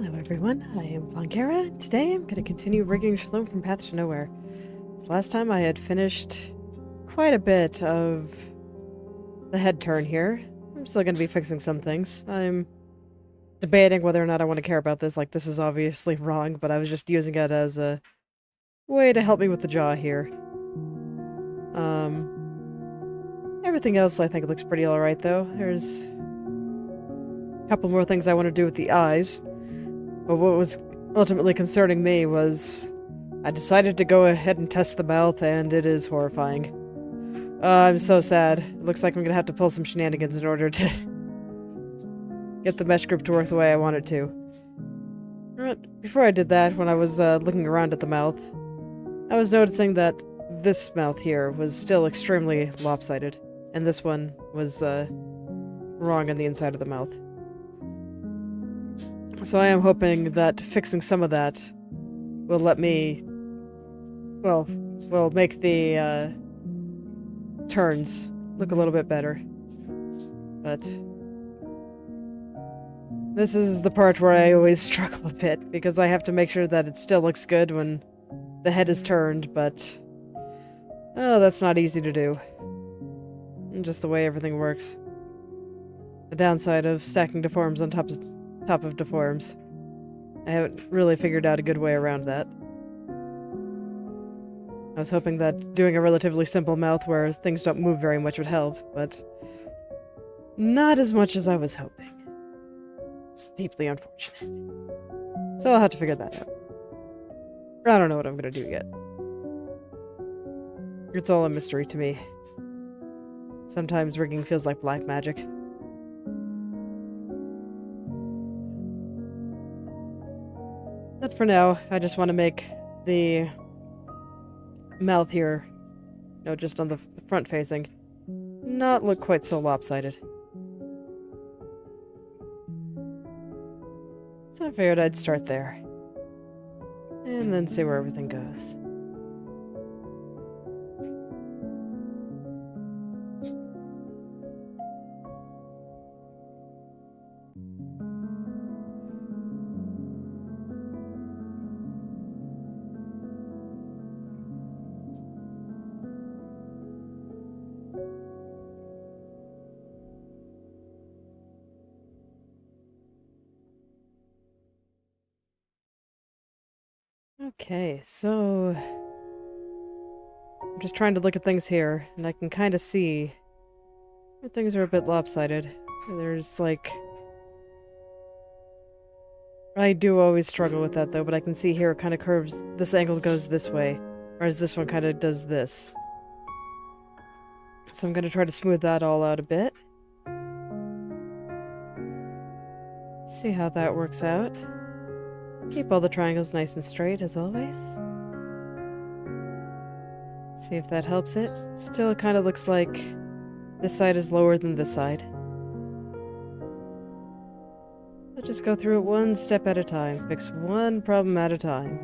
Hello everyone, I am Blankera. Today I'm going to continue rigging Shalom from Path to Nowhere. Last time I had finished quite a bit of the head turn here. I'm still going to be fixing some things. I'm debating whether or not I want to care about this, like this is obviously wrong, but I was just using it as a way to help me with the jaw here. Everything else I think looks pretty alright though. There's a couple more things I want to do with the eyes. But what was ultimately concerning me was I decided to go ahead and test the mouth, and it is horrifying. I'm so sad. It looks like I'm gonna have to pull some shenanigans in order to get the mesh group to work the way I want it to. But before I did that, when I was looking around at the mouth, I was noticing that this mouth here was still extremely lopsided, and this one was wrong on the inside of the mouth. So I am hoping that fixing some of that will let me, will make the turns look a little bit better. But this is the part where I always struggle a bit, because I have to make sure that it still looks good when the head is turned, but oh, that's not easy to do. And just the way everything works. The downside of stacking deforms on top of deforms. I haven't really figured out a good way around that. I was hoping that doing a relatively simple mouth where things don't move very much would help, but not as much as I was hoping. It's deeply unfortunate. So I'll have to figure that out. I don't know what I'm gonna do yet. It's all a mystery to me. Sometimes rigging feels like black magic. But for now, I just want to make the mouth here, just on the front facing, not look quite so lopsided. So I figured I'd start there. And then see where everything goes. Okay, so I'm just trying to look at things here, and I can kind of see that things are a bit lopsided. There's like... I do always struggle with that though, but I can see here it kind of curves, this angle goes this way, whereas this one kind of does this. So I'm going to try to smooth that all out a bit. See how that works out. Keep all the triangles nice and straight, as always. See if that helps it. Still, it kind of looks like this side is lower than this side. I'll just go through it one step at a time. Fix one problem at a time.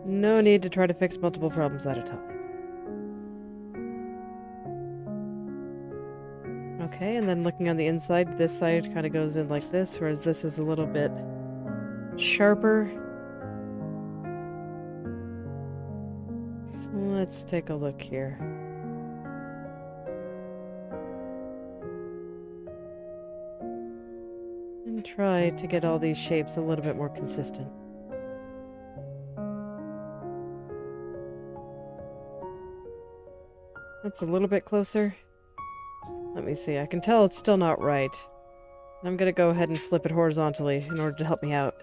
No need to try to fix multiple problems at a time. Okay, and then looking on the inside, this side kind of goes in like this, whereas this is a little bit sharper. So let's take a look here. And try to get all these shapes a little bit more consistent. That's a little bit closer. Let me see, I can tell it's still not right. I'm gonna go ahead and flip it horizontally in order to help me out.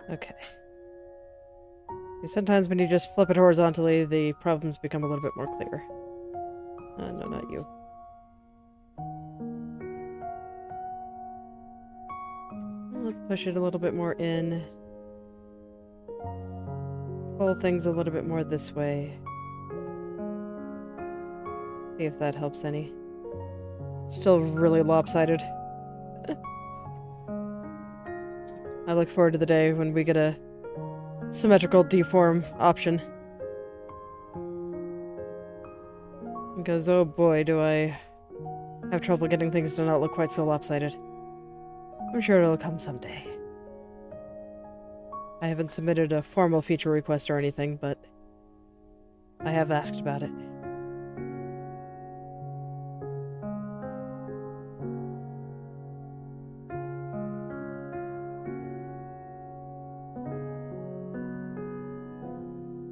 Okay. Sometimes when you just flip it horizontally, the problems become a little bit more clear. No, not you. Let's push it a little bit more in. Pull things a little bit more this way. See if that helps any. Still really lopsided. I look forward to the day when we get a symmetrical deform option. Because oh boy, do I have trouble getting things to not look quite so lopsided. I'm sure it'll come someday. I haven't submitted a formal feature request or anything, but I have asked about it.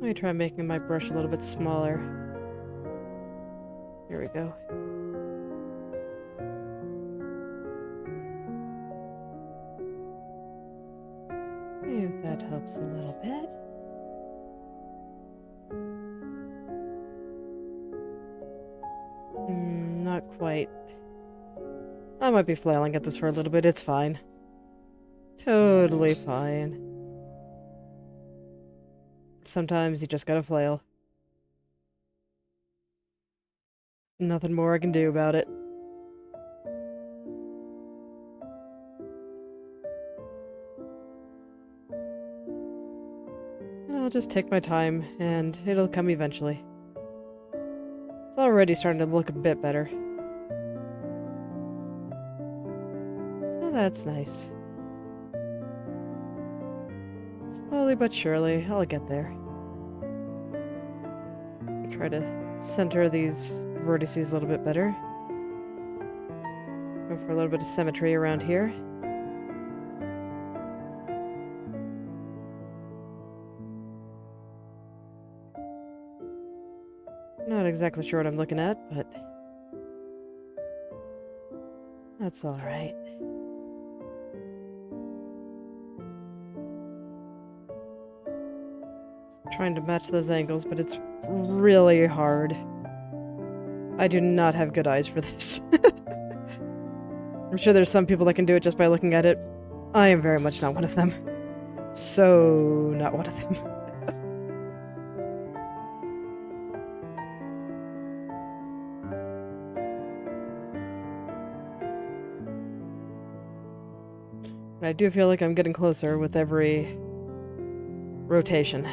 Let me try making my brush a little bit smaller. Here we go. If that helps a little bit. Not quite. I might be flailing at this for a little bit. It's fine. Totally fine. Sometimes you just gotta flail. Nothing more I can do about it. And I'll just take my time, and it'll come eventually. It's already starting to look a bit better. So that's nice. Slowly but surely, I'll get there. I try to center these vertices a little bit better. Go for a little bit of symmetry around here. Not exactly sure what I'm looking at, but that's alright. Trying to match those angles, but it's really hard. I do not have good eyes for this. I'm sure there's some people that can do it just by looking at it. I am very much not one of them. So not one of them. But I do feel like I'm getting closer with every rotation.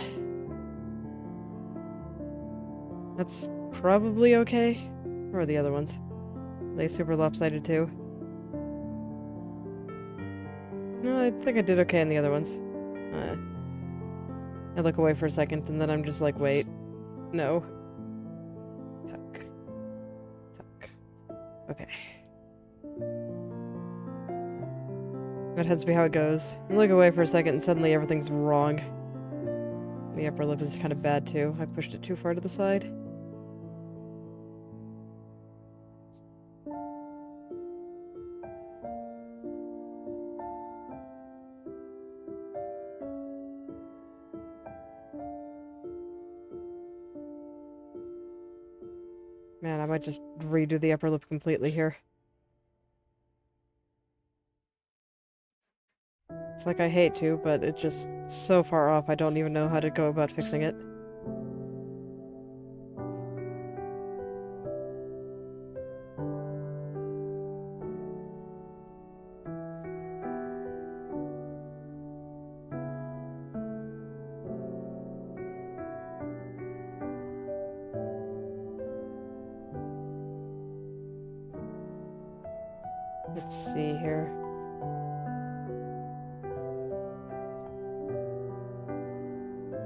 That's probably okay. Or are the other ones? Are they super lopsided too? No, I think I did okay in the other ones. I look away for a second and then I'm just like, wait. No. Tuck. Tuck. Okay. That tends to be how it goes. I look away for a second and suddenly everything's wrong. The upper lip is kind of bad too. I pushed it too far to the side. Man, I might just redo the upper lip completely here. It's like I hate to, but it's just so far off I don't even know how to go about fixing it. Let's see here.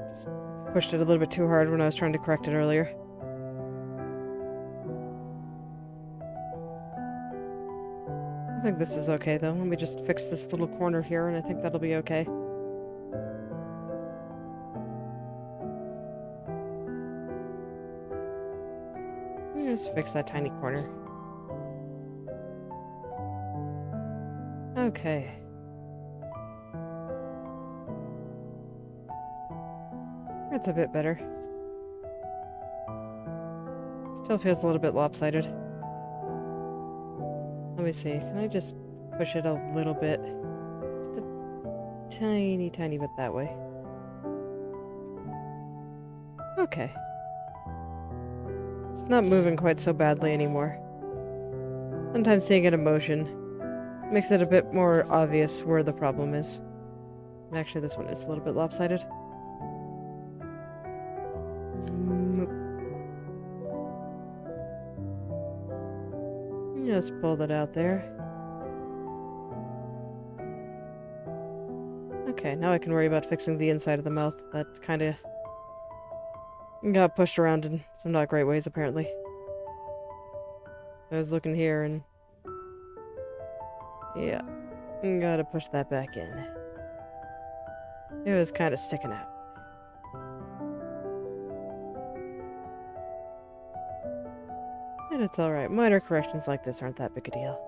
Just pushed it a little bit too hard when I was trying to correct it earlier. I think this is okay though. Let me just fix this little corner here and I think that'll be okay. Let me just fix that tiny corner. Okay. That's a bit better. Still feels a little bit lopsided. Let me see. Can I just push it a little bit? Just a tiny, tiny bit that way. Okay. It's not moving quite so badly anymore. Sometimes seeing it in motion makes it a bit more obvious where the problem is. And actually, this one is a little bit lopsided. Just pull that out there. Okay, now I can worry about fixing the inside of the mouth. That kind of got pushed around in some not great ways, apparently. I was looking here and... yeah, gotta push that back in. It was kind of sticking out. And it's alright. Minor corrections like this aren't that big a deal.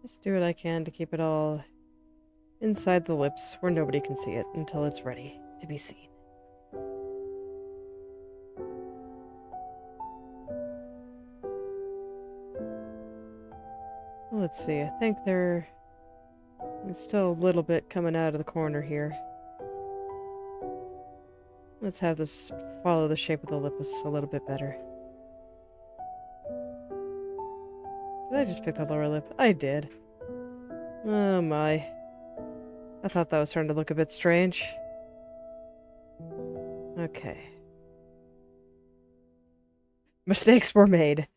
Just do what I can to keep it all inside the lips where nobody can see it until it's ready to be seen. Let's see, I think there's still a little bit coming out of the corner here. Let's have this follow the shape of the lip a little bit better. Did I just pick the lower lip? I did. Oh my. I thought that was starting to look a bit strange. Okay. Mistakes were made.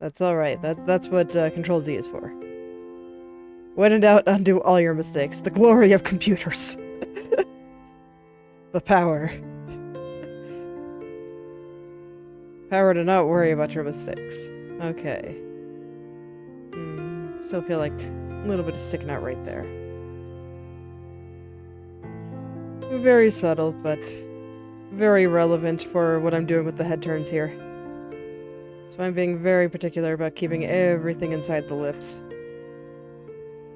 That's alright. That's what Control Z is for. When in doubt, undo all your mistakes. The glory of computers. The power. Power to not worry about your mistakes. Okay. Still feel like a little bit of sticking out right there. Very subtle, but very relevant for what I'm doing with the head turns here. So I'm being very particular about keeping everything inside the lips.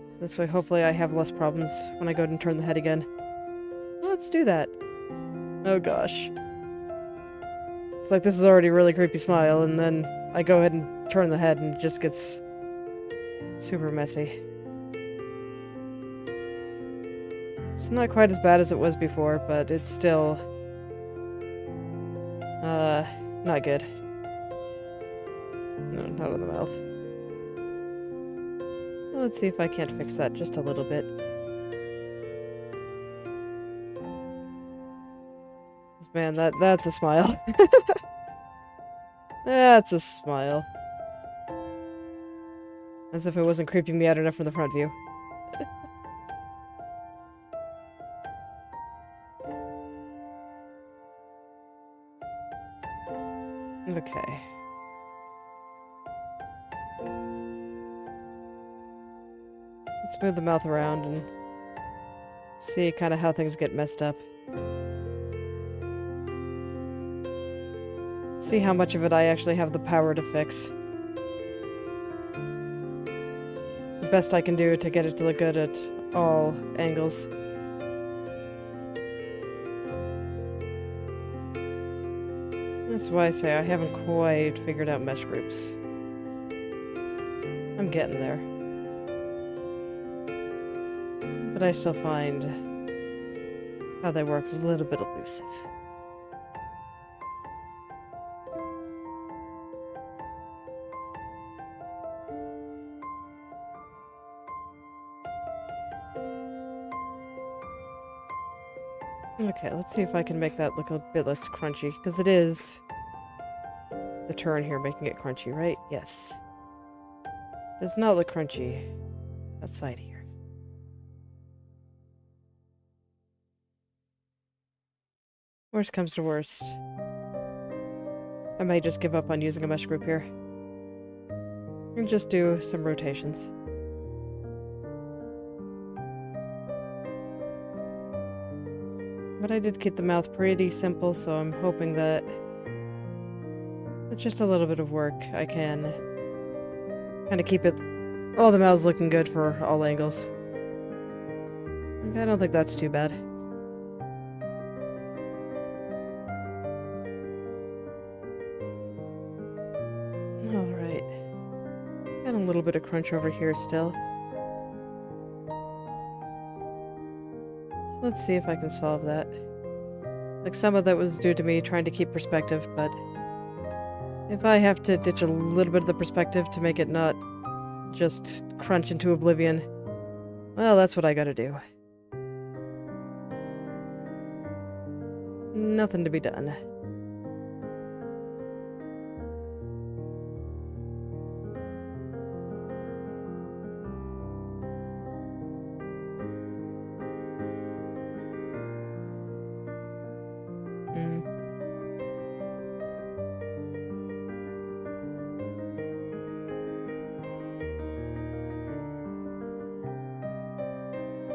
So this way, hopefully I have less problems when I go and turn the head again. Let's do that. Oh gosh. It's like this is already a really creepy smile, and then I go ahead and turn the head and it just gets super messy. It's not quite as bad as it was before, but it's still not good. No, not on the mouth. So let's see if I can't fix that just a little bit. Man, that's a smile. That's a smile. As if it wasn't creeping me out enough from the front view. Okay. Let's move the mouth around and see kind of how things get messed up. See how much of it I actually have the power to fix. The best I can do to get it to look good at all angles. That's why I say I haven't quite figured out mesh groups. I'm getting there. But I still find how they work a little bit elusive. Okay, let's see if I can make that look a bit less crunchy, because it is the turn here making it crunchy, right? Yes. Does not look crunchy outside here. Worst comes to worst, I might just give up on using a mesh group here. And just do some rotations. But I did keep the mouth pretty simple, so I'm hoping that with just a little bit of work, I can kind of keep all the mouths looking good for all angles. I don't think that's too bad. Alright. Got a little bit of crunch over here still. Let's see if I can solve that. Like, some of that was due to me trying to keep perspective, but if I have to ditch a little bit of the perspective to make it not just crunch into oblivion, Well, that's what I gotta do. Nothing to be done.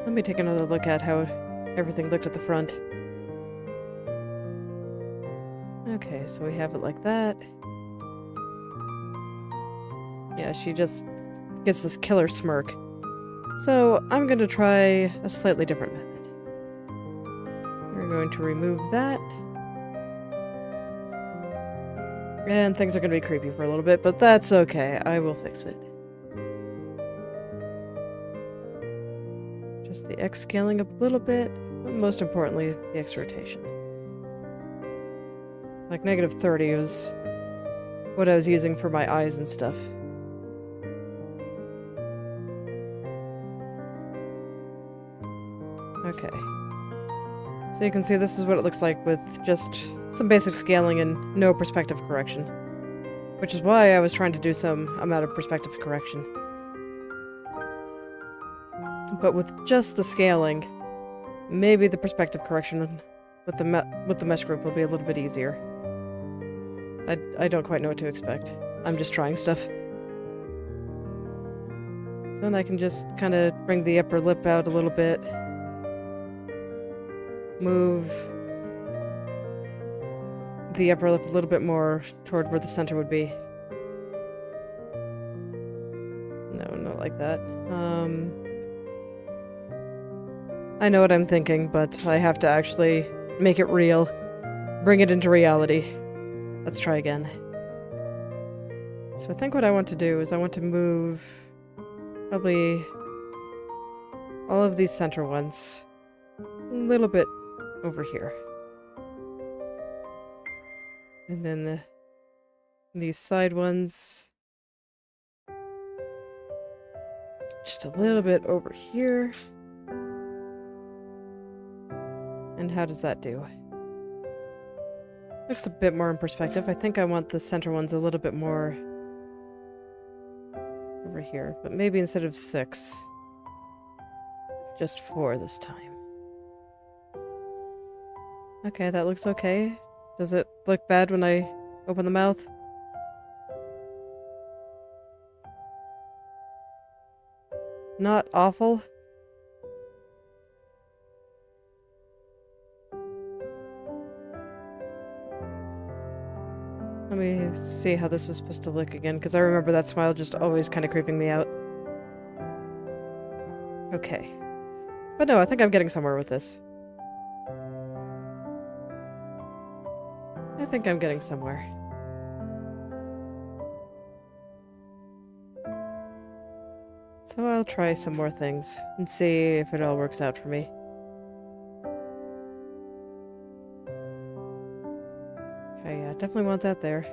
Let me take another look at how everything looked at the front. Okay, so we have it like that. Yeah, she just gets this killer smirk. So I'm going to try a slightly different method. We're going to remove that. And things are going to be creepy for a little bit, but that's okay. I will fix it. Just the X scaling a little bit, but most importantly, the X rotation. Like -30 was what I was using for my eyes and stuff. Okay. So you can see this is what it looks like with just some basic scaling and no perspective correction. Which is why I was trying to do some amount of perspective correction. But with just the scaling, maybe the perspective correction with the mesh group will be a little bit easier. I don't quite know what to expect. I'm just trying stuff. Then I can just kind of bring the upper lip out a little bit. Move the upper lip a little bit more toward where the center would be. No, not like that. I know what I'm thinking, but I have to actually make it real. Bring it into reality. Let's try again. So I think what I want to do is I want to move probably all of these center ones a little bit over here. And then these side ones just a little bit over here. And how does that do? Looks a bit more in perspective. I think I want the center ones a little bit more over here, but maybe instead of 6, just 4 this time. Okay, that looks okay. Does it look bad when I open the mouth? Not awful. Let me see how this was supposed to look again, because I remember that smile just always kind of creeping me out. Okay. But no, I think I'm getting somewhere with this. I think I'm getting somewhere. So I'll try some more things and see if it all works out for me. Okay, yeah, definitely want that there.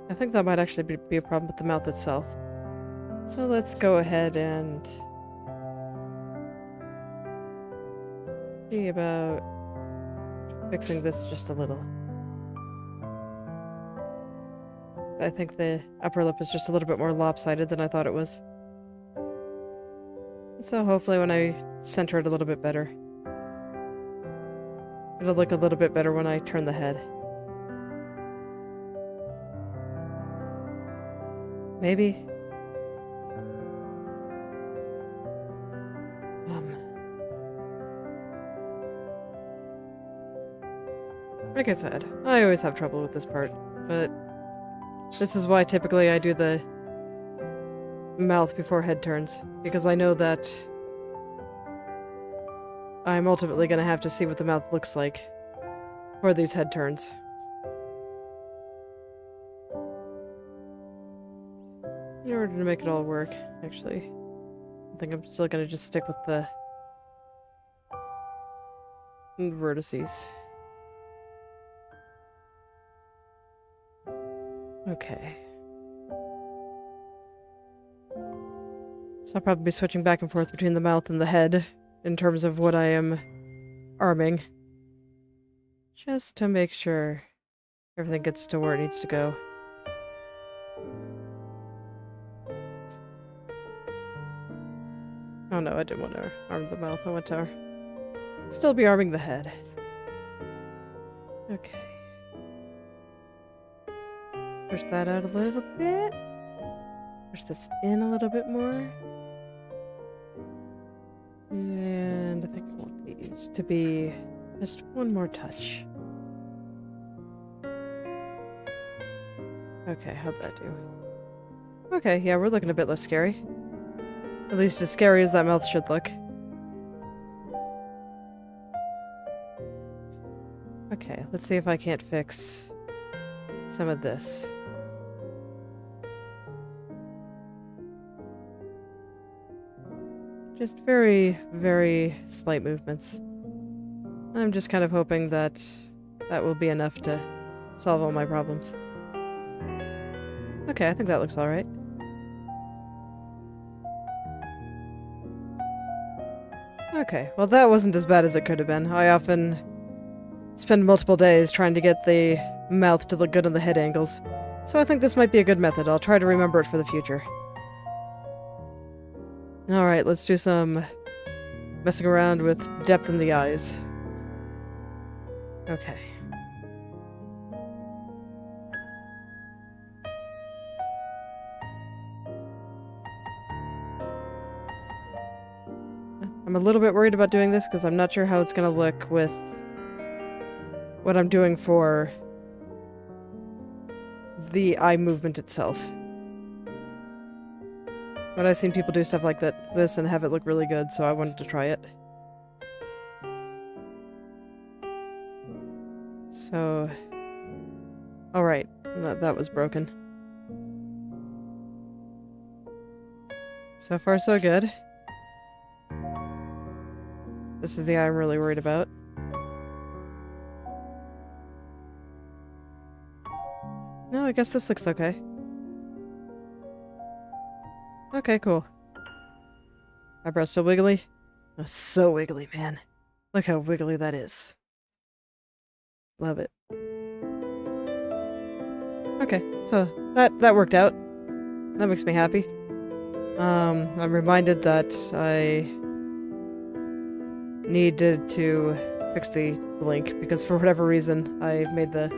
I think that might actually be a problem with the mouth itself. So let's go ahead and see about fixing this just a little. I think the upper lip is just a little bit more lopsided than I thought it was. So hopefully when I center it a little bit better, it'll look a little bit better when I turn the head. Maybe. Like I said, I always have trouble with this part, but this is why typically I do the mouth before head turns, because I know that I'm ultimately going to have to see what the mouth looks like for these head turns. In order to make it all work, actually, I think I'm still going to just stick with the vertices. Okay. So I'll probably be switching back and forth between the mouth and the head in terms of what I am arming. Just to make sure everything gets to where it needs to go. Oh no, I didn't want to arm the mouth. I want to still be arming the head. Okay. Push that out a little bit. Push this in a little bit more. And I think I want these to be just one more touch. Okay, how'd that do? Okay, yeah, we're looking a bit less scary. At least as scary as that mouth should look. Okay, let's see if I can't fix some of this. Just very, very slight movements. I'm just kind of hoping that that will be enough to solve all my problems. Okay, I think that looks alright. Okay, well that wasn't as bad as it could have been. I often spend multiple days trying to get the mouth to look good on the head angles. So I think this might be a good method. I'll try to remember it for the future. Alright, let's do some messing around with depth in the eyes. Okay. I'm a little bit worried about doing this because I'm not sure how it's going to look with what I'm doing for the eye movement itself. But I've seen people do stuff like this and have it look really good, so I wanted to try it. So... Alright, that was broken. So far so good. This is the eye I'm really worried about. No, I guess this looks okay. Okay, cool. Eyebrows still wiggly? Oh, so wiggly, man. Look how wiggly that is. Love it. Okay, so that worked out. That makes me happy. I'm reminded that I needed to fix the blink because for whatever reason I made the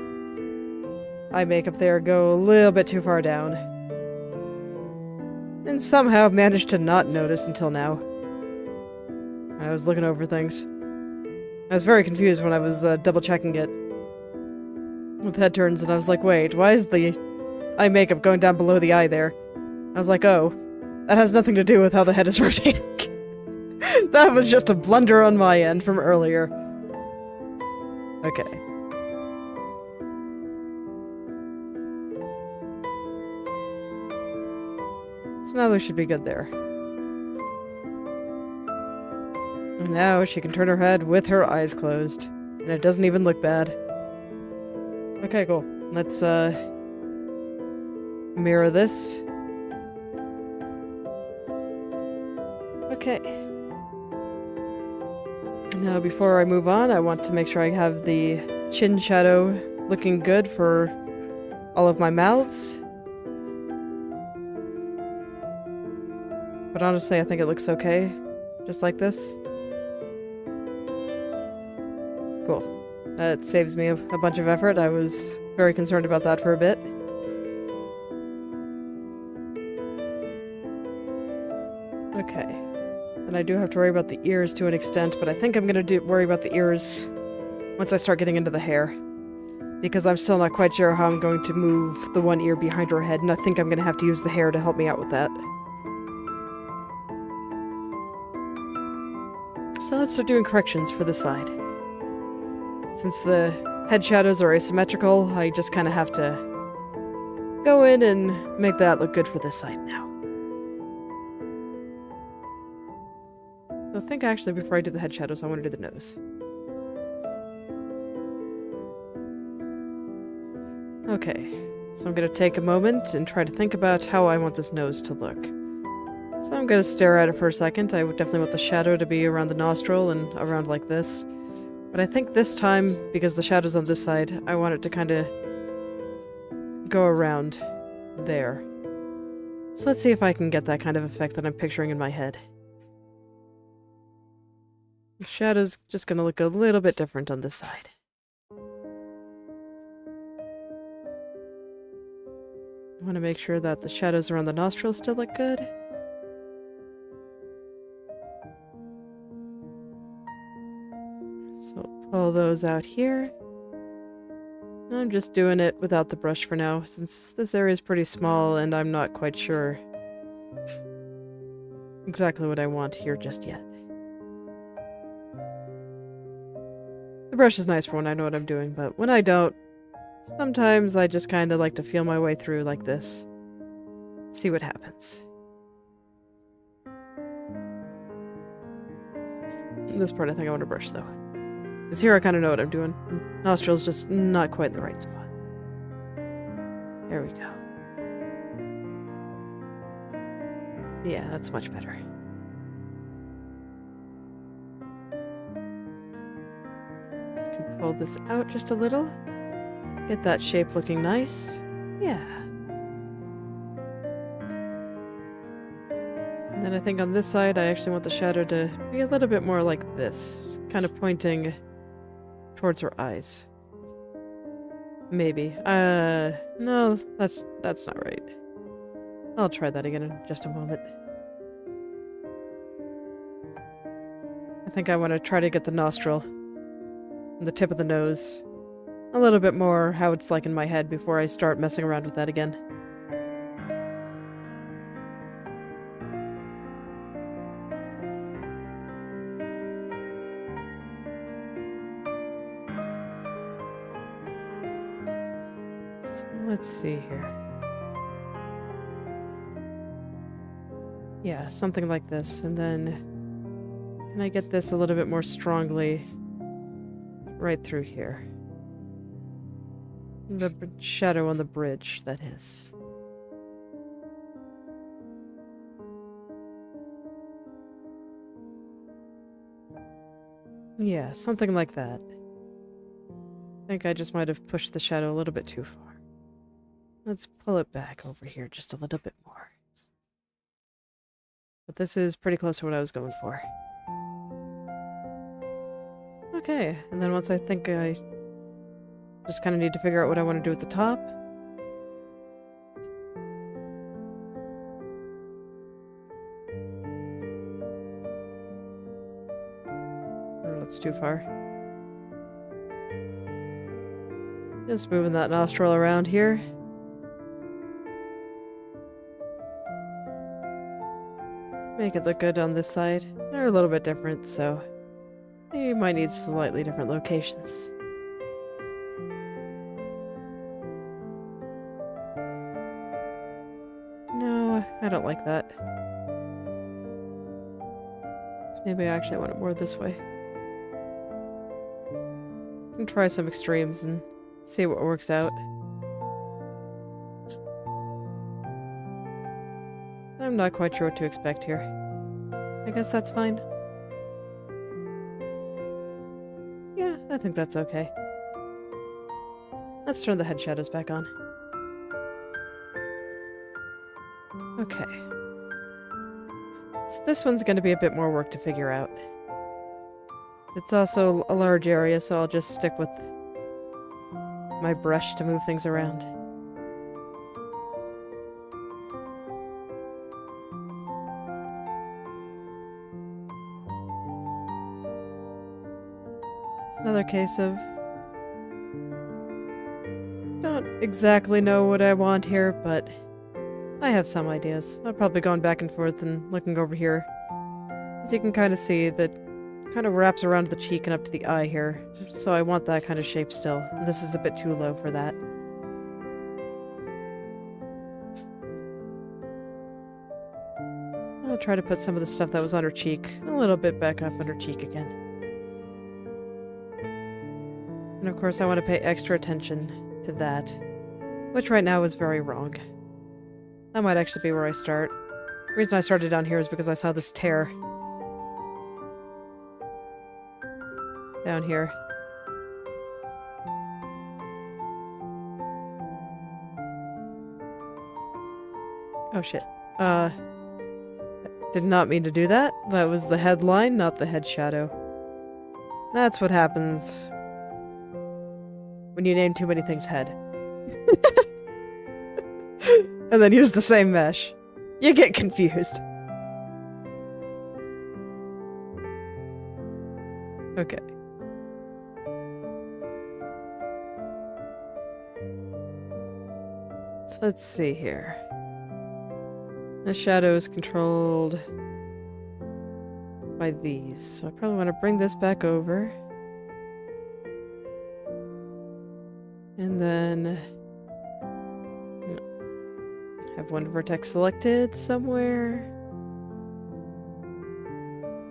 eye makeup there go a little bit too far down. And somehow managed to not notice until now. I was looking over things. I was very confused when I was double checking it with head turns, and I was like, wait, why is the eye makeup going down below the eye there? I was like, oh, that has nothing to do with how the head is rotating. That was just a blunder on my end from earlier. Okay. So now we should be good there. And now she can turn her head with her eyes closed. And it doesn't even look bad. Okay, cool. Let's, mirror this. Okay. Now, before I move on, I want to make sure I have the chin shadow looking good for all of my mouths. But honestly, I think it looks okay, just like this. Cool. That saves me a bunch of effort. I was very concerned about that for a bit. Okay. And I do have to worry about the ears to an extent, but I think I'm going to worry about the ears once I start getting into the hair. Because I'm still not quite sure how I'm going to move the one ear behind her head, and I think I'm going to have to use the hair to help me out with that. So let's start doing corrections for this side. Since the head shadows are asymmetrical, I just kind of have to go in and make that look good for this side now. I think actually before I do the head shadows, I want to do the nose. Okay. So I'm going to take a moment and try to think about how I want this nose to look. So I'm going to stare at it for a second. I would definitely want the shadow to be around the nostril and around like this. But I think this time, because the shadow's on this side, I want it to kind of go around there. So let's see if I can get that kind of effect that I'm picturing in my head. The shadow's just going to look a little bit different on this side. I want to make sure that the shadows around the nostrils still look good. So pull those out here. I'm just doing it without the brush for now, since this area is pretty small and I'm not quite sure exactly what I want here just yet. The brush is nice for when I know what I'm doing, but when I don't, sometimes I just kind of like to feel my way through like this. See what happens. This part I think I want to brush though. Because here I kind of know what I'm doing. Nostril's just not quite in the right spot. There we go. Yeah, that's much better. I can pull this out just a little. Get that shape looking nice. Yeah. And then I think on this side I actually want the shadow to be a little bit more like this. Kind of pointing towards her eyes. Maybe. No, that's not right. I'll try that again in just a moment. I think I want to try to get the nostril and the tip of the nose a little bit more how it's like in my head before I start messing around with that again. Let's see here. Yeah, something like this. And then can I get this a little bit more strongly right through here? The shadow on the bridge, that is. Yeah, something like that. I think I just might have pushed the shadow a little bit too far. Let's pull it back over here just a little bit more. But this is pretty close to what I was going for. Okay, and then once I think I just kind of need to figure out what I want to do at the top. Oh, that's too far. Just moving that nostril around here. Make it look good on this side. They're a little bit different, so you might need slightly different locations. No, I don't like that. Maybe I actually want it more this way. I can try some extremes and see what works out. I'm not quite sure what to expect here. I guess that's fine. Yeah, I think that's okay. Let's turn the head shadows back on. Okay. So this one's going to be a bit more work to figure out. It's also a large area, so I'll just stick with my brush to move things around. Another case of don't exactly know what I want here, but I have some ideas. I'll probably going back and forth and looking over here. As you can kind of see, that kind of wraps around the cheek and up to the eye here. So I want that kind of shape still. This is a bit too low for that. I'll try to put some of the stuff that was on her cheek a little bit back up on her cheek again. And of course I want to pay extra attention to that Which right now is very wrong. That might actually be where I start. The reason I started down here is because I saw this tear. Down here. Oh shit. Did not mean to do that. That was the headline, not the head shadow. That's what happens when you name too many things head. And then use the same mesh. You get confused. Okay. So let's see here. The shadow is controlled by these. So I probably want to bring this back over. And then have one vertex selected somewhere.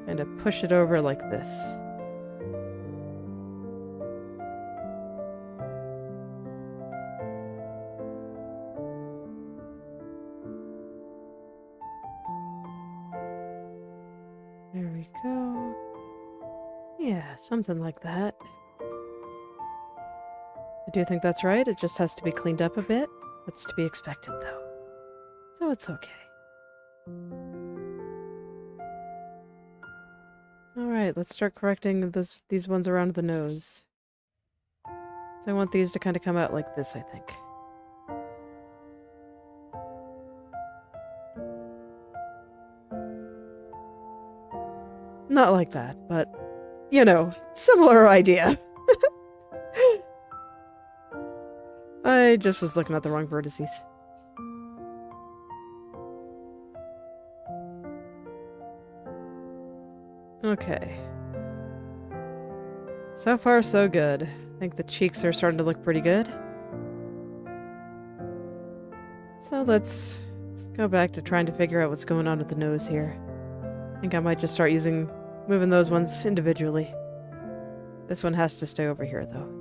And to push it over like this. There we go. Yeah, something like that. I do think that's right. It just has to be cleaned up a bit. That's to be expected, though. So it's okay. Alright, let's start correcting these ones around the nose. So I want these to kind of come out like this, I think. Not like that, but, you know, similar idea. I just was looking at the wrong vertices. Okay. So far, so good. I think the cheeks are starting to look pretty good. So let's go back to trying to figure out what's going on with the nose here. I think I might just start moving those ones individually. This one has to stay over here, though.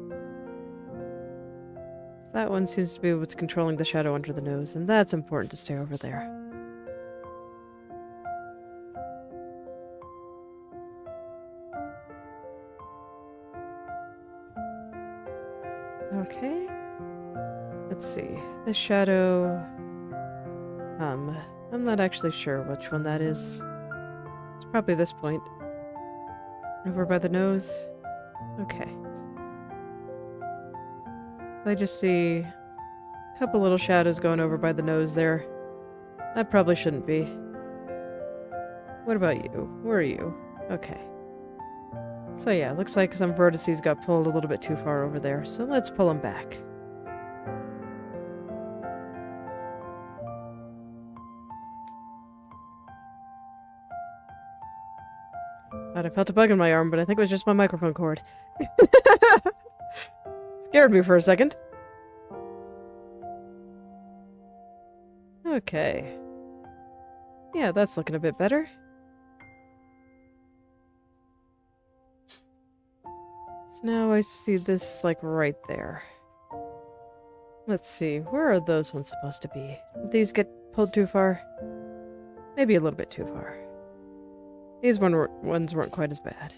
That one seems to be what's controlling the shadow under the nose, and that's important to stay over there. Okay. Let's see. The shadow... I'm not actually sure which one that is. It's probably this point. Over by the nose. Okay. I just see a couple little shadows going over by the nose there. That probably shouldn't be. What about you? Where are you? Okay. So yeah, looks like some vertices got pulled a little bit too far over there, so let's pull them back. Thought I felt a bug in my arm, but I think it was just my microphone cord. Scared me for a second. Okay. Yeah, that's looking a bit better. So now I see this, like, right there. Let's see, where are those ones supposed to be? Did these get pulled too far? Maybe a little bit too far. These ones weren't quite as bad.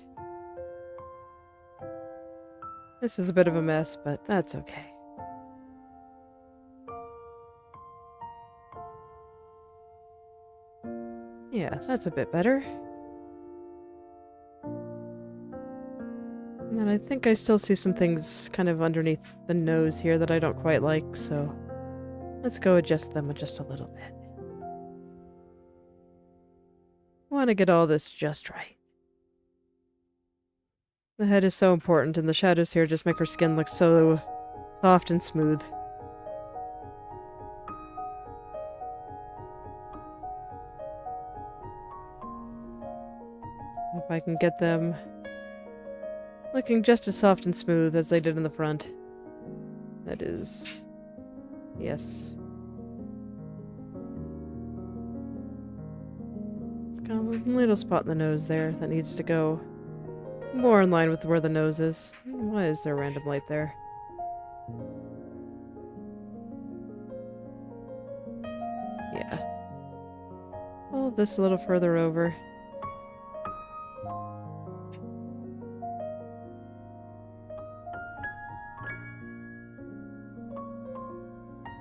This is a bit of a mess, but that's okay. Yeah, that's a bit better. And then I think I still see some things kind of underneath the nose here that I don't quite like, so let's go adjust them just a little bit. I want to get all this just right. The head is so important, and the shadows here just make her skin look so soft and smooth. If I can get them looking just as soft and smooth as they did in the front. That is... yes. It's got a little spot in the nose there that needs to go more in line with where the nose is. Why is there random light there? pull this a little further over.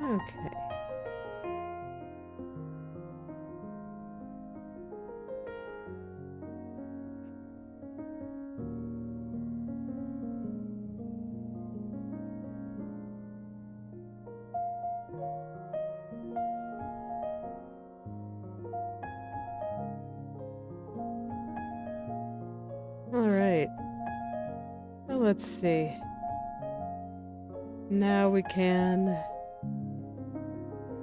Okay. Alright. Well, let's see. Now we can...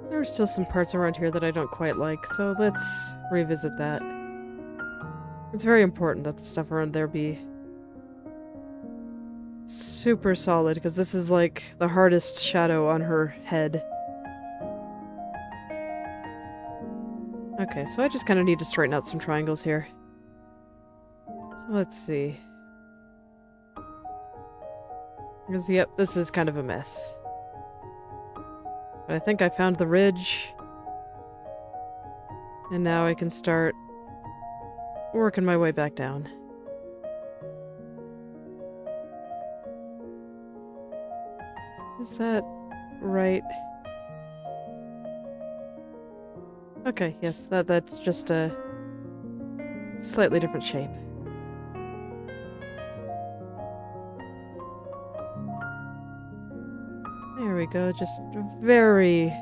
There are still some parts around here that I don't quite like, so let's revisit that. It's very important that the stuff around there be super solid, because this is like the hardest shadow on her head. Okay, so I just kind of need to straighten out some triangles here. So let's see. Because, yep, this is kind of a mess. But I think I found the ridge. And now I can start working my way back down. Is that right? Okay, yes, that's just a slightly different shape. There we go, just very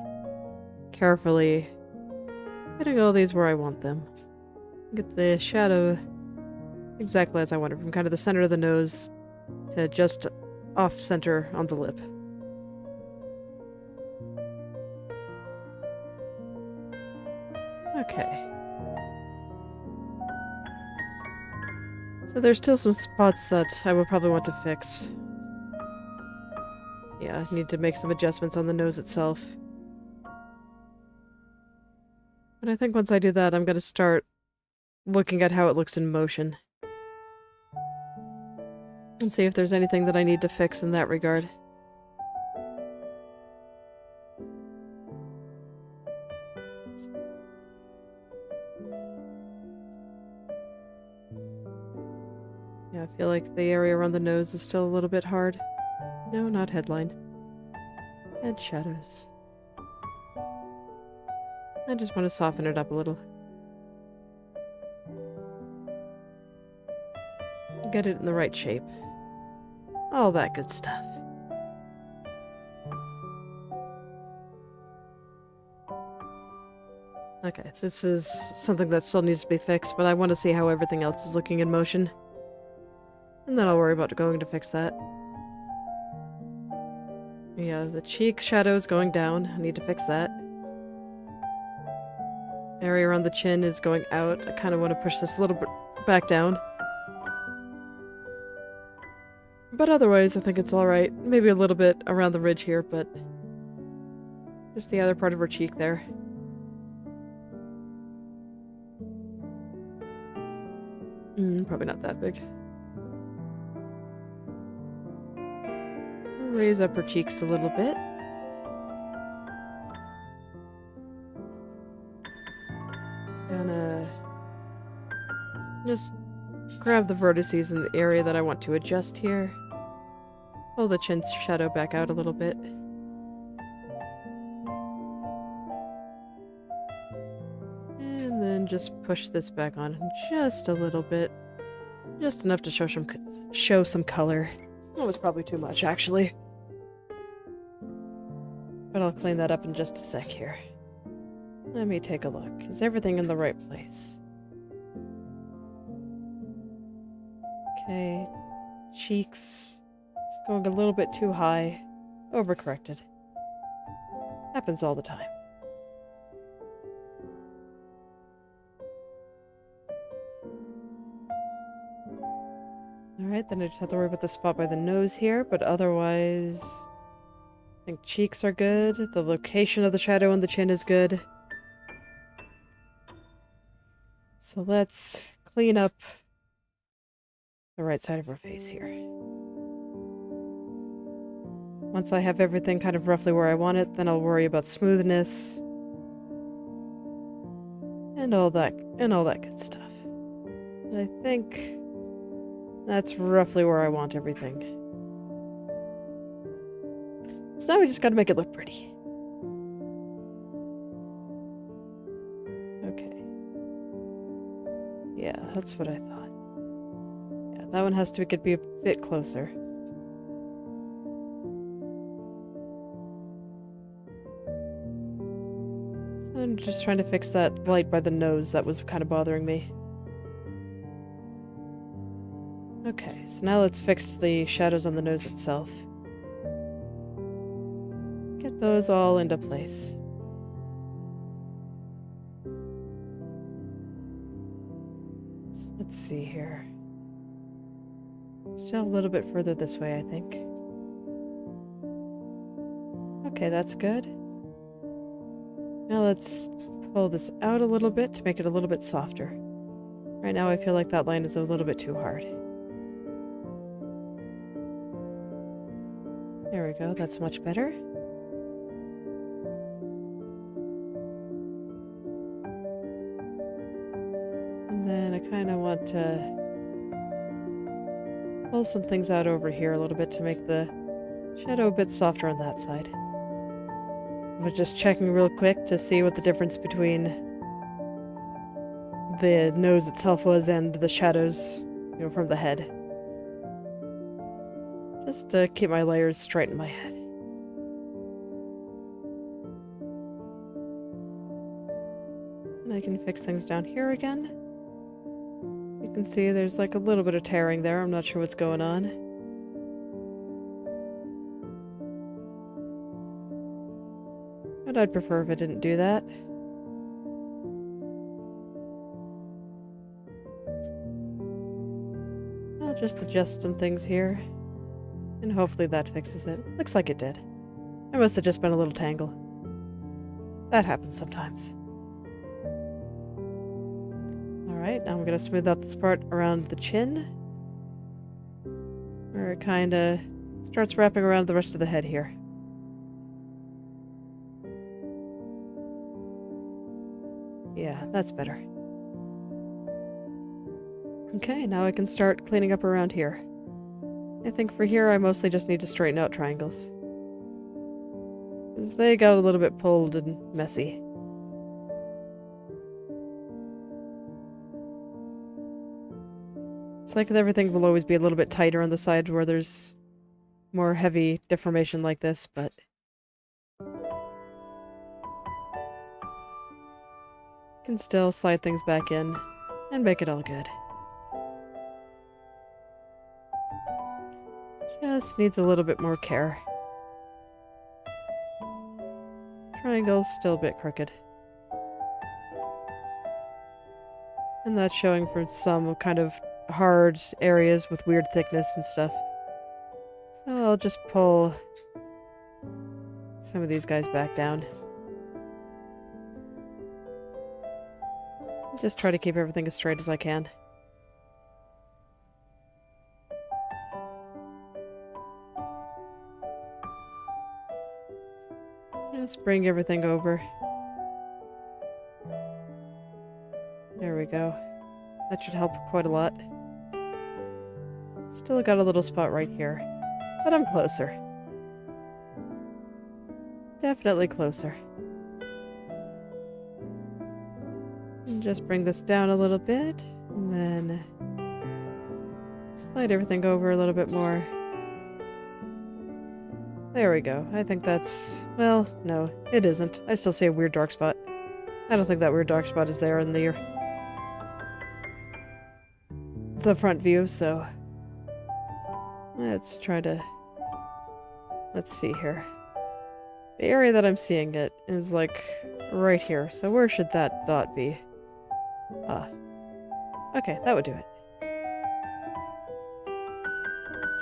carefully putting all these where I want them. Get the shadow exactly as I want it, from kind of the center of the nose to just off-center on the lip. Okay. So there's still some spots that I will probably want to fix. Yeah, I need to make some adjustments on the nose itself. But I think once I do that, I'm going to start looking at how it looks in motion. And see if there's anything that I need to fix in that regard. Yeah, I feel like the area around the nose is still a little bit hard. No, not headline. Head shadows. I just want to soften it up a little. Get it in the right shape. All that good stuff. Okay, this is something that still needs to be fixed, but I want to see how everything else is looking in motion. And then I'll worry about going to fix that. Yeah, the cheek shadow's going down. I need to fix that. Area around the chin is going out. I kind of want to push this a little bit back down. But otherwise, I think it's alright. Maybe a little bit around the ridge here, but just the other part of her cheek there. Probably not that big. Raise up her cheeks a little bit. Gonna just grab the vertices in the area that I want to adjust here. Pull the chin shadow back out a little bit. And then just push this back on just a little bit. Just enough to show some color. That was probably too much, actually. But I'll clean that up in just a sec here. Let me take a look. Is everything in the right place? Okay. Cheeks. Going a little bit too high. Overcorrected. Happens all the time. Alright, then I just have to worry about the spot by the nose here, but otherwise... I think cheeks are good. The location of the shadow on the chin is good. So let's clean up the right side of her face here. Once I have everything kind of roughly where I want it, then I'll worry about smoothness. and all that good stuff. And I think that's roughly where I want everything. So now we just gotta make it look pretty. Okay. Yeah, that's what I thought. Yeah, that one has to be a bit closer. So I'm just trying to fix that light by the nose that was kind of bothering me. Okay, so now let's fix the shadows on the nose itself. Get those all into place. So let's see here. Still a little bit further this way, I think. Okay, that's good. Now let's pull this out a little bit to make it a little bit softer. Right now I feel like that line is a little bit too hard. There we go, that's much better. And then I kind of want to pull some things out over here a little bit to make the shadow a bit softer on that side. I was just checking real quick to see what the difference between the nose itself was and the shadows, from the head. Just to keep my layers straight in my head. And I can fix things down here again. You can see there's like a little bit of tearing there. I'm not sure what's going on. But I'd prefer if I didn't do that. I'll just adjust some things here. And hopefully that fixes it. Looks like it did. There must have just been a little tangle. That happens sometimes. Alright, now I'm going to smooth out this part around the chin. Where it kind of starts wrapping around the rest of the head here. Yeah, that's better. Okay, now I can start cleaning up around here. I think for here I mostly just need to straighten out triangles. Because they got a little bit pulled and messy. It's like everything will always be a little bit tighter on the side where there's more heavy deformation like this, but... can still slide things back in and make it all good. Just needs a little bit more care. Triangle's still a bit crooked. And that's showing from some kind of hard areas with weird thickness and stuff. So I'll just pull some of these guys back down. Just try to keep everything as straight as I can. Just bring everything over. There we go. That should help quite a lot. Still got a little spot right here, but I'm closer. Definitely closer. And just bring this down a little bit, and then slide everything over a little bit more. There we go. I think that's... well, no, it isn't. I still see a weird dark spot. I don't think that weird dark spot is there in the front view, so... let's try to... let's see here. The area that I'm seeing it is, like, right here. So where should that dot be? Ah. Okay, that would do it.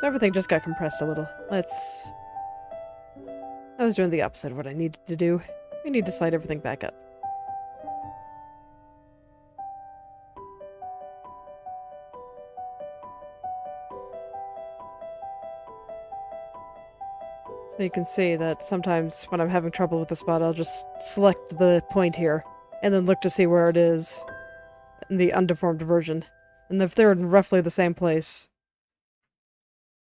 So everything just got compressed a little. Let's... I was doing the opposite of what I needed to do. We need to slide everything back up. So you can see that sometimes when I'm having trouble with the spot, I'll just select the point here and then look to see where it is in the undeformed version. And if they're in roughly the same place,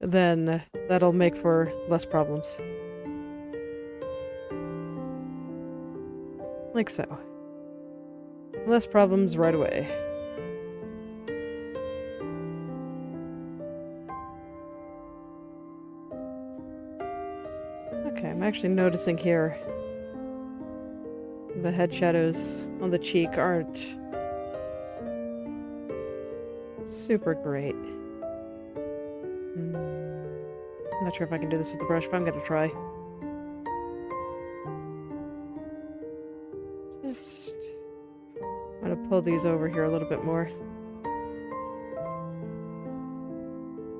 then that'll make for less problems. Like so. Less problems right away. Okay, I'm actually noticing here the head shadows on the cheek aren't super great. I'm not sure if I can do this with the brush, but I'm gonna try. I'm gonna pull these over here a little bit more.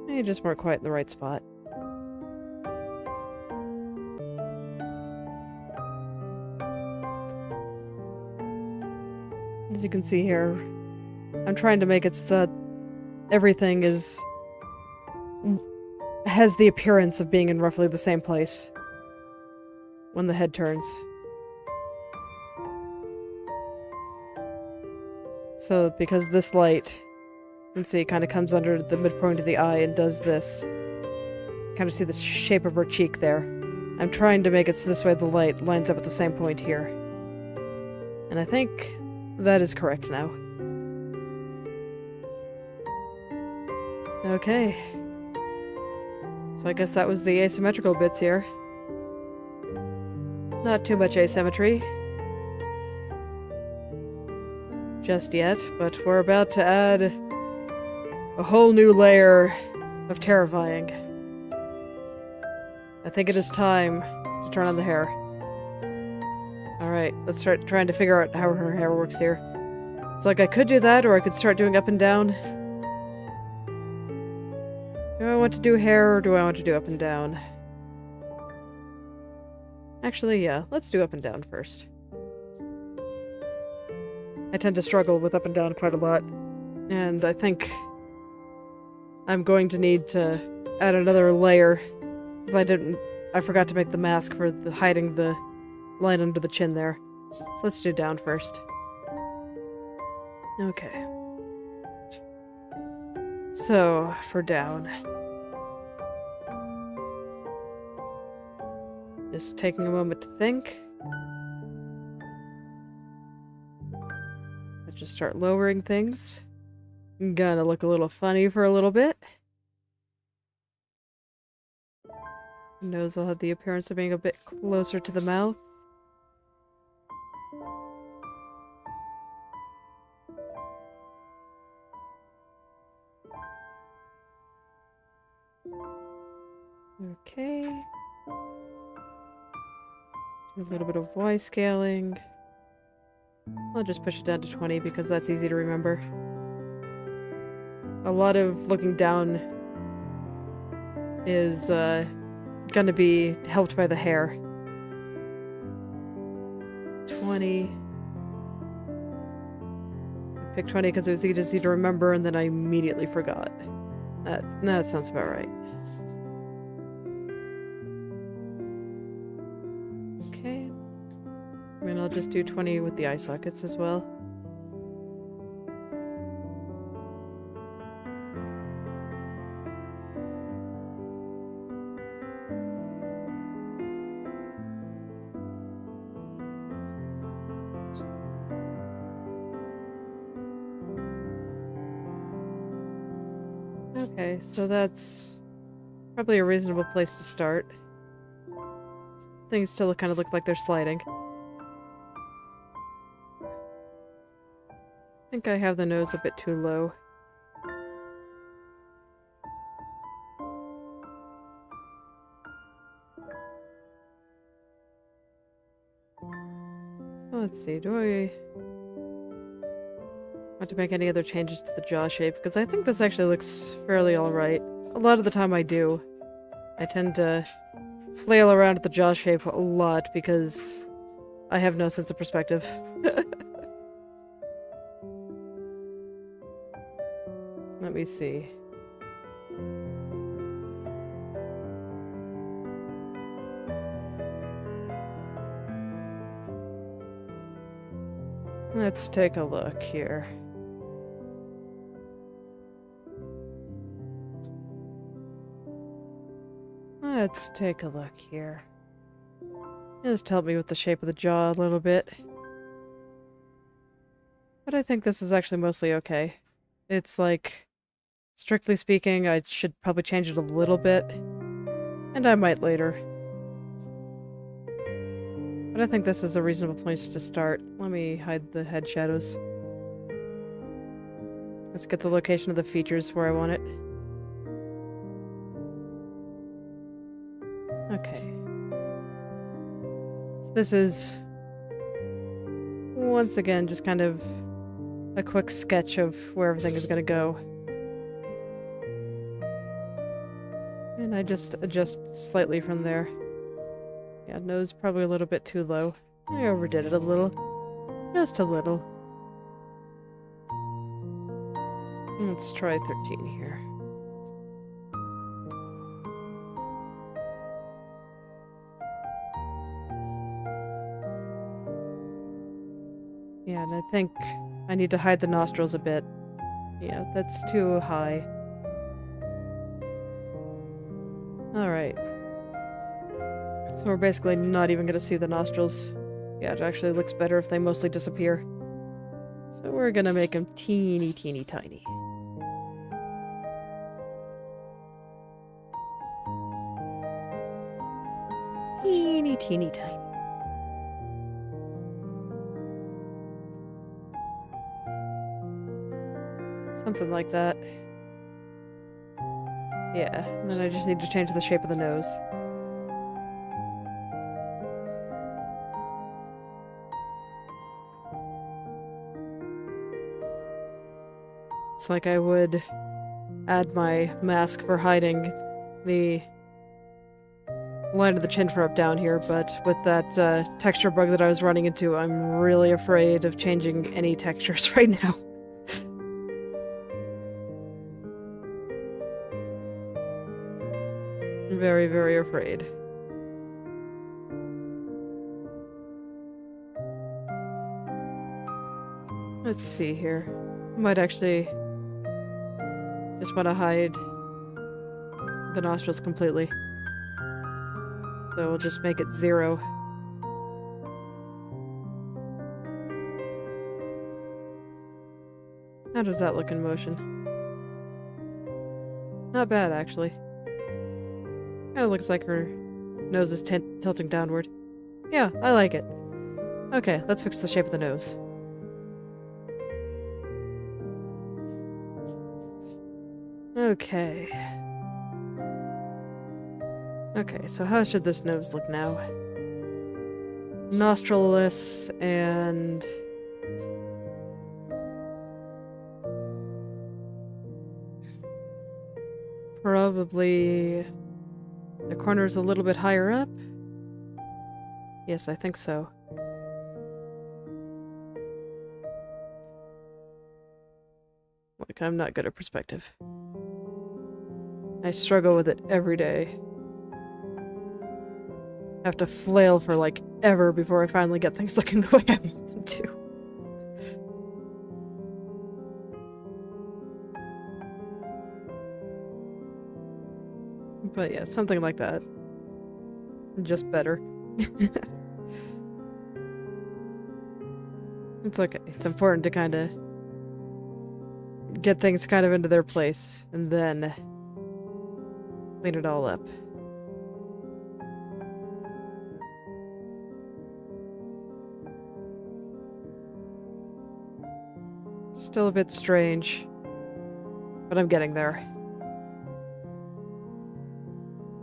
Maybe just more quite in the right spot. As you can see here, I'm trying to make it so that everything has the appearance of being in roughly the same place when the head turns. So, because this light, you can see, kind of comes under the midpoint of the eye and does this. Kind of see the shape of her cheek there. I'm trying to make it so this way the light lines up at the same point here. And I think that is correct now. Okay. So I guess that was the asymmetrical bits here. Not too much asymmetry just yet, but we're about to add a whole new layer of terrifying. I think it is time to turn on the hair. Alright, let's start trying to figure out how her hair works here. It's like I could do that, or I could start doing up and down. Do I want to do hair, or do I want to do up and down? Actually, yeah, let's do up and down first. I tend to struggle with up and down quite a lot, and I think I'm going to need to add another layer, because I forgot to make the mask for hiding the line under the chin there. So let's do down first. Okay. So, for down. Just taking a moment to think. Let's just start lowering things. I'm gonna look a little funny for a little bit. Nose will have the appearance of being a bit closer to the mouth. Okay. Do a little bit of Y scaling. I'll just push it down to 20 because that's easy to remember. A lot of looking down is gonna be helped by the hair. 20. I picked 20 because it was easy to remember, and then I immediately forgot. That sounds about right. Okay. And I'll just do 20 with the eye sockets as well. Okay, so that's probably a reasonable place to start. Things still kind of look like they're sliding. I think I have the nose a bit too low. So let's see, do I want to make any other changes to the jaw shape? Because I think this actually looks fairly alright. A lot of the time I do. I tend to flail around at the jaw shape a lot because I have no sense of perspective. Let me see. Let's take a look here. Let's take a look here. Just help me with the shape of the jaw a little bit. But I think this is actually mostly okay. It's like, strictly speaking, I should probably change it a little bit. And I might later. But I think this is a reasonable place to start. Let me hide the head shadows. Let's get the location of the features where I want it. Okay. So this is, once again, just kind of a quick sketch of where everything is going to go. And I just adjust slightly from there. Yeah, nose probably a little bit too low. I overdid it a little. Just a little. Let's try 13 here. Yeah, and I think I need to hide the nostrils a bit. Yeah, that's too high. Alright. So we're basically not even gonna see the nostrils. Yeah, it actually looks better if they mostly disappear. So we're gonna make them teeny, teeny, tiny. Teeny, teeny, tiny. Something like that. Yeah, and then I just need to change the shape of the nose. It's like I would add my mask for hiding the line of the chin for up down here, but with that texture bug that I was running into, I'm really afraid of changing any textures right now. Very, very afraid. Let's see here. Might actually just want to hide the nostrils completely. So we'll just make it 0. How does that look in motion? Not bad, actually. Kinda looks like her nose is tilting downward. Yeah, I like it. Okay, let's fix the shape of the nose. Okay. Okay, so how should this nose look now? Nostrilless and... probably... the corner's a little bit higher up? Yes, I think so. Like, I'm not good at perspective. I struggle with it every day. I have to flail for, like, ever before I finally get things looking the way I want them to. But yeah, something like that. Just better. It's okay. It's important to kind of get things kind of into their place and then clean it all up. Still a bit strange, but I'm getting there.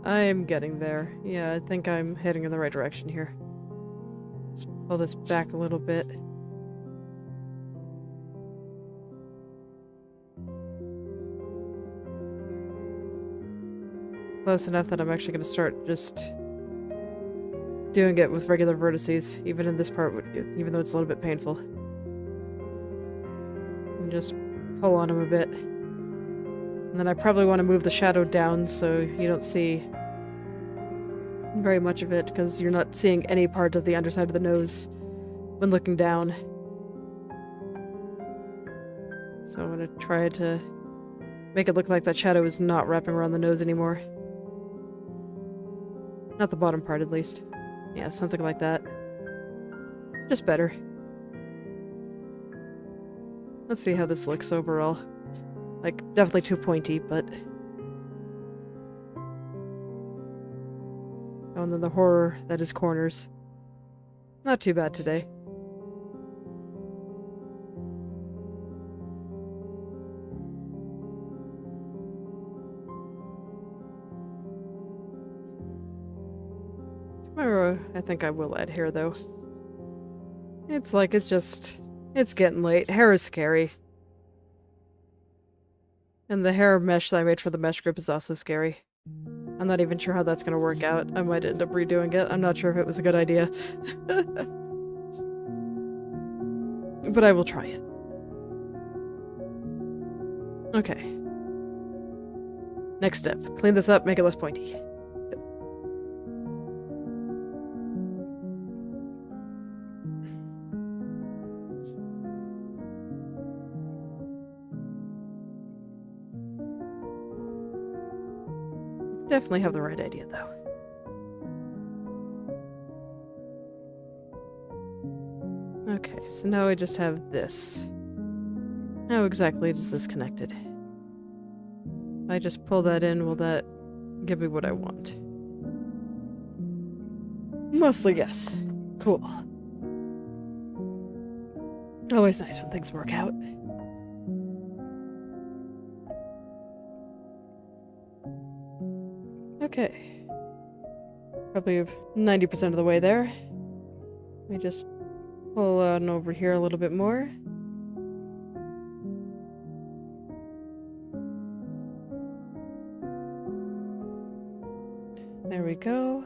I'm getting there. Yeah, I think I'm heading in the right direction here. Let's pull this back a little bit. Close enough that I'm actually going to start just doing it with regular vertices, even in this part, even though it's a little bit painful. And just pull on them a bit. And then I probably want to move the shadow down so you don't see very much of it, because you're not seeing any part of the underside of the nose when looking down. So I'm gonna try to make it look like that shadow is not wrapping around the nose anymore. Not the bottom part, at least. Yeah, something like that. Just better. Let's see how this looks overall. Like, definitely too pointy, but... Oh, and then the horror that is corners. Not too bad today. Tomorrow, I think I will add hair, though. It's like, it's getting late. Hair is scary. And the hair mesh that I made for the mesh grip is also scary. I'm not even sure how that's gonna work out. I might end up redoing it. I'm not sure if it was a good idea. But I will try it. Okay. Next step. Clean this up, make it less pointy. Definitely have the right idea, though. Okay, so now I just have this. How exactly does this connect it? If I just pull that in, will that give me what I want? Mostly yes. Cool. Always nice when things work out. Okay. Probably 90% of the way there. Let me just pull on over here a little bit more. There we go.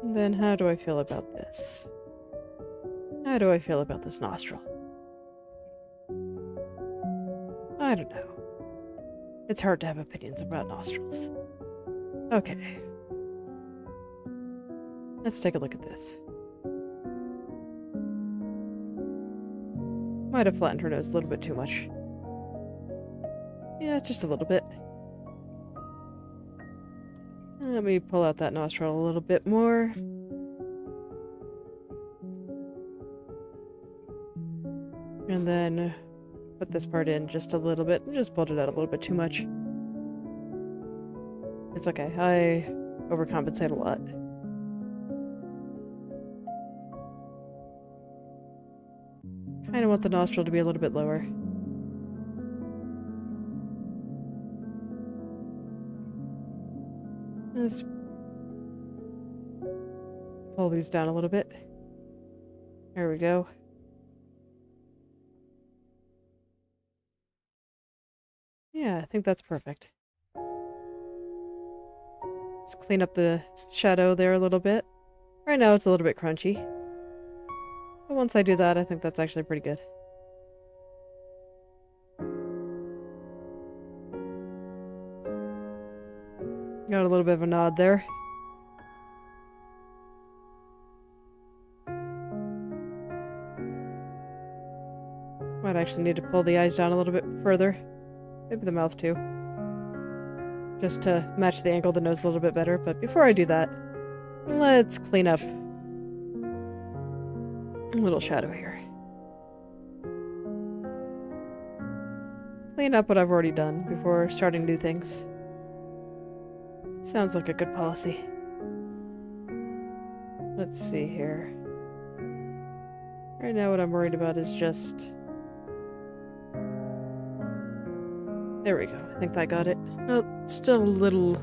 And then how do I feel about this? How do I feel about this nostril? I don't know. It's hard to have opinions about nostrils. Okay. Let's take a look at this. Might have flattened her nose a little bit too much. Yeah, just a little bit. Let me pull out that nostril a little bit more. And then put this part in just a little bit. Just pulled it out a little bit too much. It's okay. I overcompensate a lot. Kind of want the nostril to be a little bit lower. Let's pull these down a little bit. There we go. Yeah, I think that's perfect. Let's clean up the shadow there a little bit. Right now it's a little bit crunchy. But once I do that, I think that's actually pretty good. Got a little bit of a nod there. Might actually need to pull the eyes down a little bit further. Maybe the mouth too. Just to match the angle of the nose a little bit better. But before I do that, let's clean up a little shadow here. Clean up what I've already done before starting new things. Sounds like a good policy. Let's see here. Right now what I'm worried about is just... There we go. I think that got it. Oh, still a little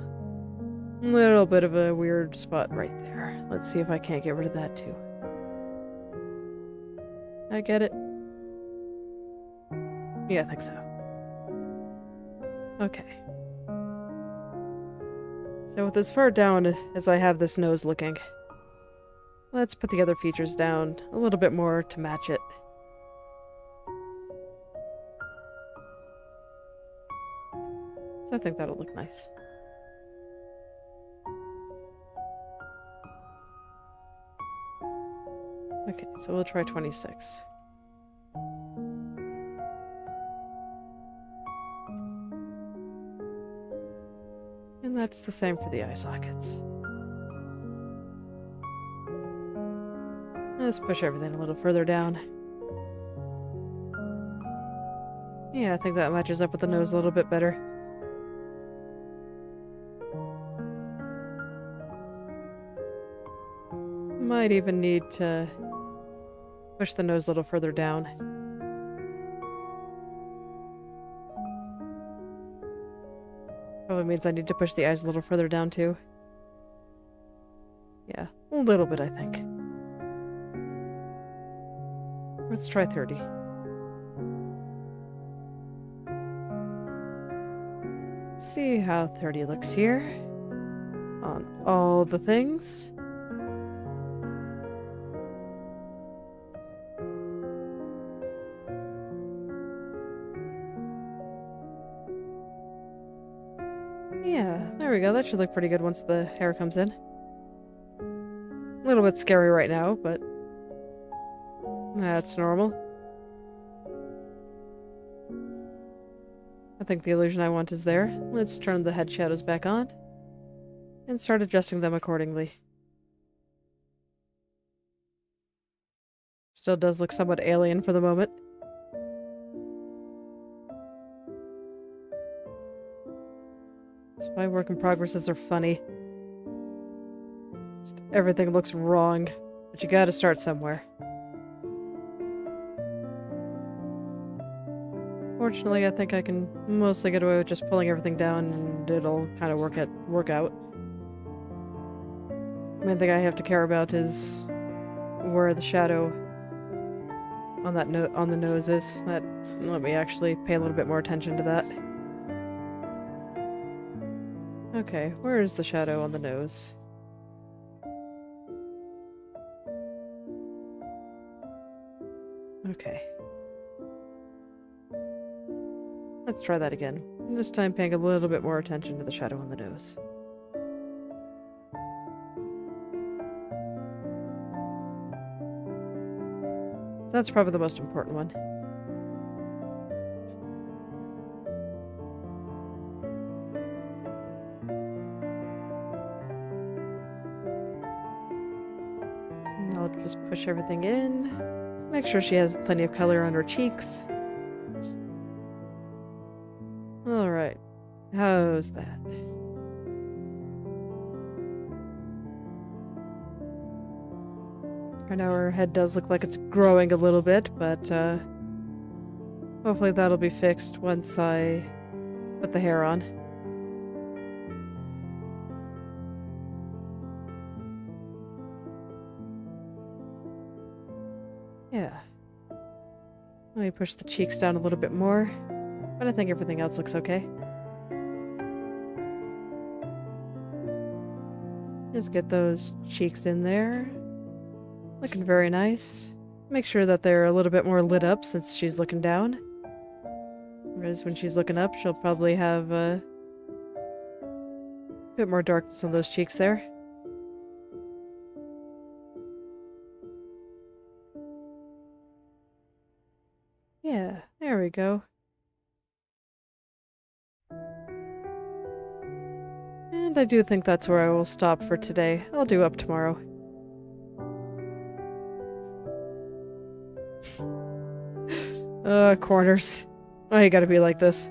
bit of a weird spot right there. Let's see if I can't get rid of that too. I get it. Yeah, I think so. Okay. So with as far down as I have this nose looking, let's put the other features down a little bit more to match it. So I think that'll look nice. Okay, so we'll try 26. that's the same for the eye sockets. Let's push everything a little further down. Yeah, I think that matches up with the nose a little bit better. Might even need to push the nose a little further down. Probably means I need to push the eyes a little further down too. Yeah, a little bit, I think. Let's try 30. See how 30 looks here. On all the things. Yeah, there we go. That should look pretty good once the hair comes in. A little bit scary right now, but that's normal. I think the illusion I want is there. Let's turn the head shadows back on and start adjusting them accordingly. Still does look somewhat alien for the moment. That's why work in progresses are funny. Just everything looks wrong, but you gotta start somewhere. Fortunately, I think I can mostly get away with just pulling everything down and it'll kind of work out. The main thing I have to care about is where the shadow on that on the nose is. Let me actually pay a little bit more attention to that. Okay, where is the shadow on the nose? Okay. Let's try that again. This time paying a little bit more attention to the shadow on the nose. That's probably the most important one. And I'll just push everything in. Make sure she has plenty of color on her cheeks. Alright, how's that? Right now her head does look like it's growing a little bit, but hopefully that'll be fixed once I put the hair on. Yeah. Let me push the cheeks down a little bit more. But I think everything else looks okay. Just get those cheeks in there. Looking very nice. Make sure that they're a little bit more lit up since she's looking down. Whereas when she's looking up, she'll probably have a bit more darkness on those cheeks there. Yeah, there we go. And I do think that's where I will stop for today. I'll do up tomorrow. Corners. Why you gotta be like this?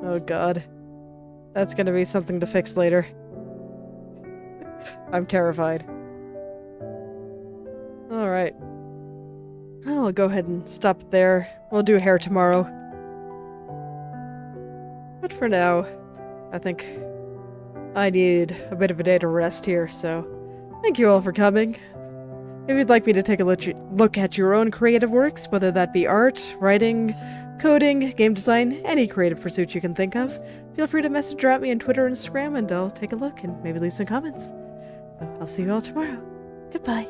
Oh god. That's gonna be something to fix later. I'm terrified. Alright. I'll go ahead and stop there. We'll do hair tomorrow. But for now, I think I need a bit of a day to rest here, so thank you all for coming. If you'd like me to take a look at your own creative works, whether that be art, writing, coding, game design, any creative pursuit you can think of, feel free to message or at me on Twitter or Instagram and I'll take a look and maybe leave some comments. So I'll see you all tomorrow. Goodbye.